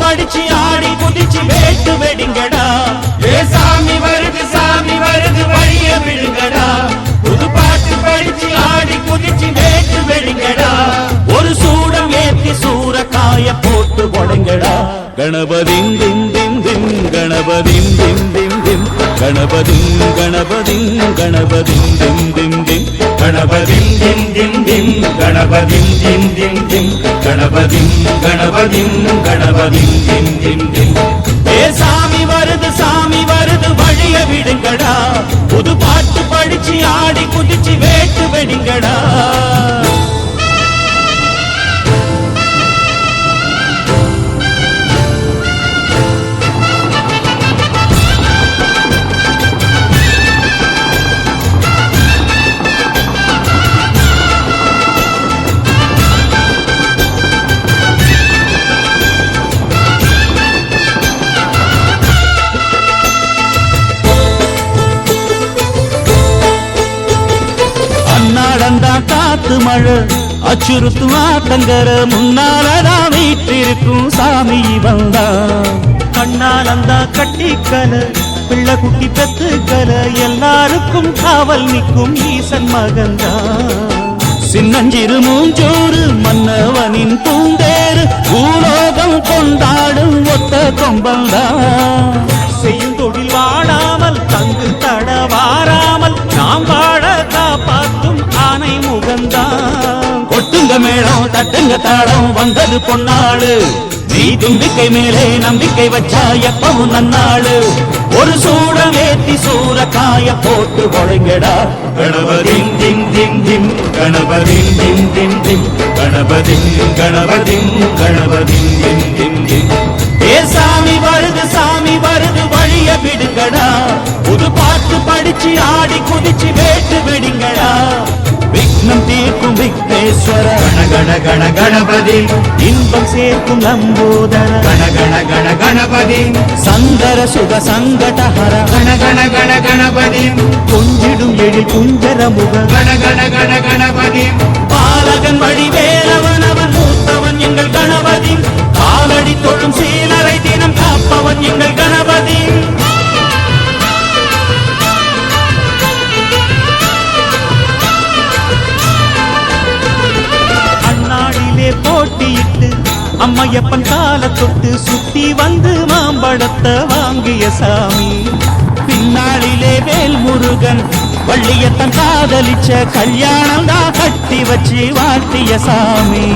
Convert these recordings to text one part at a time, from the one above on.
படிச்சு ஆடி குதிச்சு வேட்டு வெடிங்கடா. ஏ சாமி வருது வழிய விடுங்கடா. புது பாட்டு படிச்சு ஆடி குதிச்சு வேட்டு வெடிங்கடா. ஒரு சூடம் ஏத்தி சூரக்காய போட்டு உடைங்கடா. கணபதிம் திம் திம் திம் கணபதிம் திம் திம் திம் கணபதிம் கணபதிம் கணபதிம் திம் திம் திம் கணபதிம் திம் திம் திம் கணபதிம் திம் திம் திம் கணபதிம் கணபதிம் கணபதிம் திம் திம் திம். ஏ சாமி வருது வழிய விடுங்கடா. புது பாட்டு படிச்சு ஆடி குதிச்சு வேட்டு வெடிங்கடா. காத்து மழை அச்சுறுத்து ஆத்தங்கர முன்னாலதான் வீட்டிருக்கும் சாமி வந்தா. கண்ணாலந்தா கட்டிக்கல பிள்ளை குட்டி பெத்துக்கல எல்லாருக்கும் காவல் நிற்கும் ஈசன் மகந்தா. சின்னஞ்சிறு மூஞ்சோறு மன்னவனின் பூந்தேறு பூலோகம் கொண்டாடும் ஒத்த கொம்பந்தா. செய்யும் தொழில் வாடாமல் தங்கு தட வாராமல் நாம் வாழ காப்பாற்றும் ஆனை முகந்தான். கொட்டுங்க மேளம் தட்டுங்க தாளம் வந்தது பொன்னாளு. நீ தும்பிக்கை மேலே நம்பிக்கை வச்சா எப்பவும் நன்னாளு. ஒரு சூடம் ஏத்தி சூரக்காய போட்டு உடைங்கடா. கணபதிம் திம் திம் திம் கணபதிம் திம் திம் திம் கணபதிம் கணபதிம் கணபதிம் திம் திம் திம். ஏ சாமி வருது வழிய விடுங்கடா. புது பாட்டு படிச்சு ஆடி குதிச்சு வேட்டு வெடிங்கடா. விக்னம் தீர்க்கும் விக்னேஸ்வர கண கண கணபதி. இன்பம் சேர்க்கும் லம்போதர கண கணபதி. சந்தர சுக சங்கடஹர கண கணபதி. கொஞ்சிடும் எழி குஞ்சர முக கண கணபதி. பாலகன் வழி வேலவன் அவன் மூத்தவன் எங்கள் கணபதி. காலடி தொழும் சீலரை தினம் காப்பவன் எங்கள் கணபதி. அண்ணாடிலே போட்டியிட்டு அம்மையப்பன் கால தொட்டு சுத்தி வந்து மாம்பழத்தை வாங்கிய சாமி. பின்னாளிலே வேல் முருகன் வள்ளியத்தன் காதலிச்ச கல்யாணம் தான் கட்டி வச்சு வாழ்த்திய சாமி.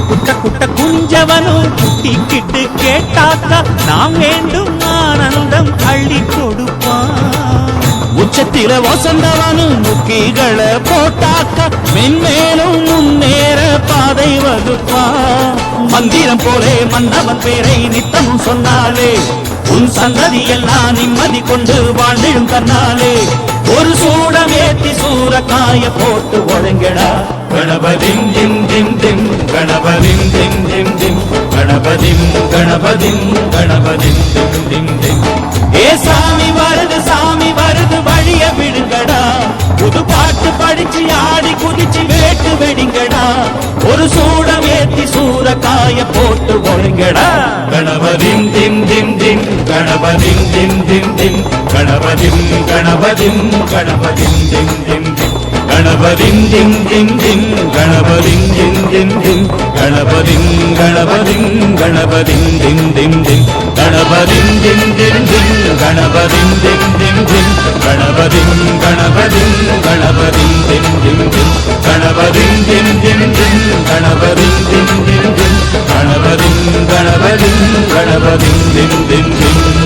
குட்ட குட்ட குஞ்சவனும் குட்டிக்கிட்டு கேட்டாக்கா நாம் வேண்டும் ஆனந்தம் அள்ளி கொடுப்பான். உச்சத்தில வசந்தவனும் முக்கிகளை போட்டாக்கா மென்மேலும் முன்னேற பாதை வகுப்பான். மந்திரம் போலே மன்னவன் பேரை நித்தமும் சொன்னாலே உன் சந்ததி எல்லாம் நிம்மதி கொண்டு வாழ்ந்திடும் கண்ணாலே. ஒரு சூடம் ஏத்தி சூரக்காய போட்டு ஒழுங்கடா. கணபதிம் திம் திம் திம் கணபதிம் திம் திம் திம் கணபதிம் கணபதிம் கணபதிம் திம் திம் திம். ஏ சாமி வருது வழிய விடுங்கடா. புது பாட்டு படிச்சு ஆடி குதிச்சு வேட்டு வெடிங்கடா. ஒரு சூடம் ஏத்தி சூரக்காய போட்டு ஒழுங்கடா. கணபதிம் திம் திம் திம் கணபதிம் திம் திம் திம் கணபதிம் கணபதிம் கணபதிம் திம் திம் திம் கணபதிம் திம் திம் திம் கணபதிம் திம் திம் திம் கணபதிம் கணபதிம் கணபதிம் திம் திம் திம் கணபதிம் திம் திம் திம் கணபதிம் திம் திம் திம் கணபதிம் கணபதிம் கணபதிம் திம் திம் திம் கணபதிம் திம் திம் திம் கணபதிம் திம் திம் திம் கணபதிம் கணபதிம் கணபதிம் திம் திம் திம்.